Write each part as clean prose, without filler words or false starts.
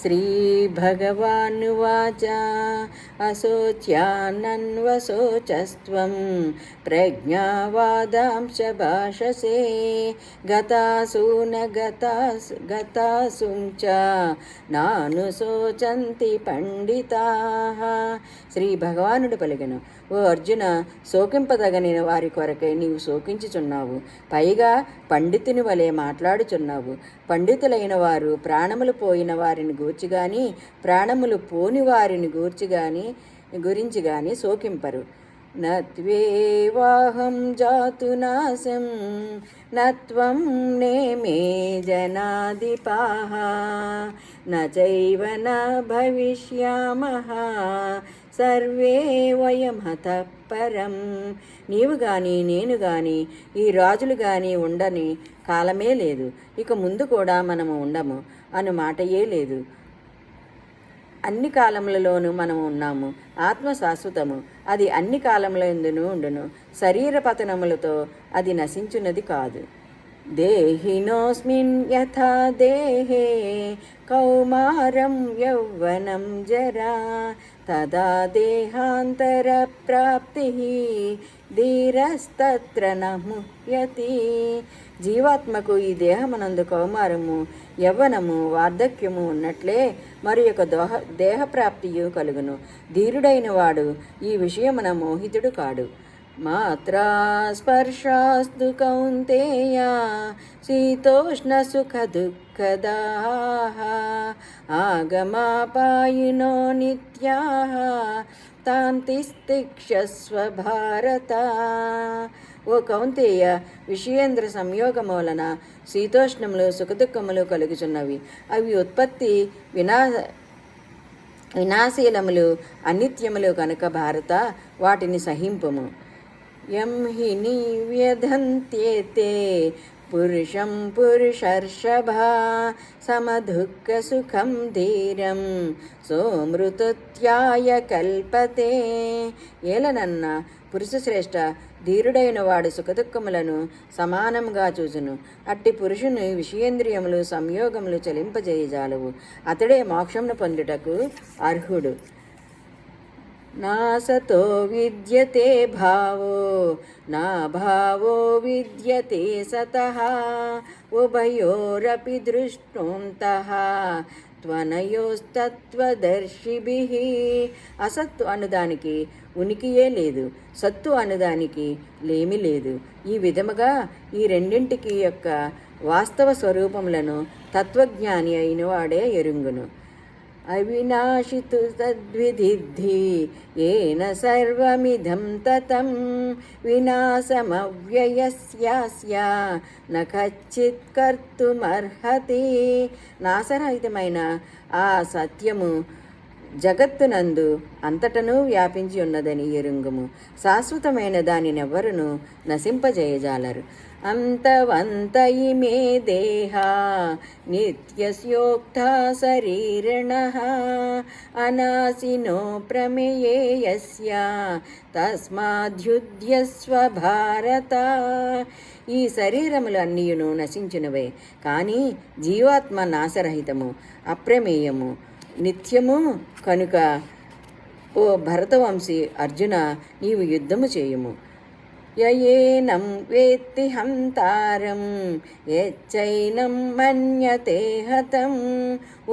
श्रीभगवानुवाच अशोच्यानन्वशोचस्त्वं प्रज्ञावादांश्च भाषसे गतासु न गतासु च नानुशोचन्ति పండితాః. శ్రీ భగవానుడు పలికెను, ఓ అర్జున, శోకింపదగనిన వారి కొరకై నీవు శోకించుచున్నావు, పైగా పండితుని వలె మాట్లాడుచున్నావు. పండితులైన వారు ప్రాణములు పోయిన వారిని గూర్చిగాని ప్రాణములు పోని వారిని గురించి గాని శోకింపరు. నత్వేవాహం జాతునాశం నత్వం నేమే జనాధిపాః నచైవ న భవిష్యామః సర్వే వయం హతః పరం. నీవు గాని నేను గాని ఈ రాజులు గాని ఉండని కాలమే లేదు, ఇక ముందు కూడా మనము ఉండము అను మాటయే లేదు. అన్ని కాలములలోనూ మనము ఉన్నాము. ఆత్మ శాశ్వతము, అది అన్ని కాలములందునూ ఉండును. శరీర పతనములతో అది నశించున్నది కాదు. దేహినోస్మిన్ యథా దేహే కౌమారం యౌవనం జరా తదా దేహాంతర ప్రాప్తి ధీరస్తత్ర న ముహ్యతి. జీవాత్మకు ఈ దేహమునందు కౌమారము, యవ్వనము, వార్ధక్యము ఉన్నట్లే మరి యొక్క దేహప్రాప్తియు కలుగును. ధీరుడైన వాడు ఈ విషయమున మోహితుడు కాడు. మాత్రా స్పర్శాస్తు కౌంతేయ శీతోష్ణ సుఖ దుఃఖదాః ఆగమాపాయినో నిత్యాః తాంతిస్తిక్షస్వ భారత. ఓ కౌంతేయ, విషయేంద్ర సంయోగం వలన శీతోష్ణములు సుఖదుఖములు కలుగుచున్నవి. అవి ఉత్పత్తి వినాశీలములు అనిత్యములు కనుక భారత, వాటిని సహింపుము. యం హి నివ్యధంత్యేతే పురుషం పురుషర్షభ సమదుఃఖ సుఖం ధీరం సోమృతత్యాయ కల్పతే. ఏలనన్న పురుషశ్రేష్ఠ, ధీరుడైన వాడు సుఖదుఖములను సమానంగా చూచును. అట్టి పురుషుని విషయేంద్రియములు సంయోగములు చలింపజేయజాలవు. అతడే మోక్షమును పొందుటకు అర్హుడు. నాసతో విద్యతే భావో నా భావో విద్యతే సతః ఉభయోరపి దృష్టోంతః త్వనయోస్తత్వదర్శిభిః. అసత్తు అనుదానికి ఉనికియే లేదు, సత్తు అనుదానికి లేమి లేదు. ఈ విధముగా ఈ రెండింటికి యొక్క వాస్తవ స్వరూపములను తత్వజ్ఞాని అయిన వాడే ఎరుంగును. అవినాశితు తద్విదిద్ధి ఏన సర్వమిదం తతం వినాశమవ్యయస్యాస్య న కచ్చిత్ కర్తుమర్హతి. నాశరహితమైన ఆ సత్యము జగత్తునందు అంతటను వ్యాపించి ఉన్నదని ఎరుంగుము. శాశ్వతమైన దానినెవ్వరును నశింపజేయజాలరు. అంతవంత ఇమే దేహా నిత్యస్యోక్తా శరీరిణః అనాశినో ప్రమేయేయస్య తస్మాద్యుధ్యస్వ భారత. ఈ శరీరములు అన్నియును నశించినవే, కానీ జీవాత్మ నాశరహితము, అప్రమేయము, నిత్యము కనుక ఓ భరతవంశీ అర్జున, నీవు యుద్ధము చేయుము. యయేనం వేత్తి హంతారం యచ్చైనం మన్యతే హతం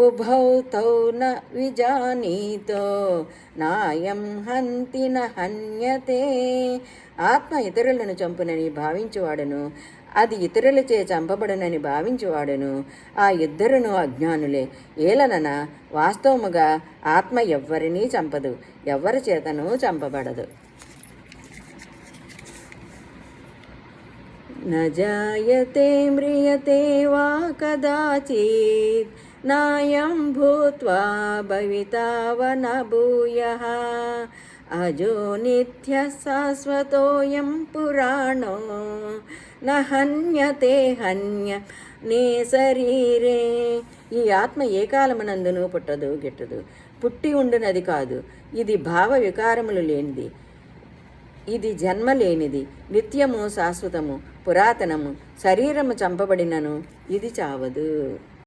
ఉభౌ తౌ న విజానీతో నాయం హంతి న హన్యతే. ఆత్మ ఇతరులను చంపునని భావించువాడును, అది ఇతరులచే చంపబడునని భావించువాడును, ఆ ఇద్దరును అజ్ఞానులే. ఏలనన వాస్తవముగా ఆత్మ ఎవ్వరినీ చంపదు, ఎవ్వరి చేతను చంపబడదు. న జాయతే మ్రియతే వా కదాచిత్ నాయం భూత్వా భవితా న భూయః అజో నిత్యః శాశ్వతోయం పురాణో న హన్యతే హన్యనే శరీరే. ఈ ఆత్మ ఏ కాలమునందును పుట్టదు గిట్టదు, పుట్టి ఉండునది కాదు. ఇది భావ వికారములు లేనిది, ఇది జన్మ లేనిది, నిత్యము శాశ్వతము పురాతనము. శరీరము చంపబడినను ఇది చావదు.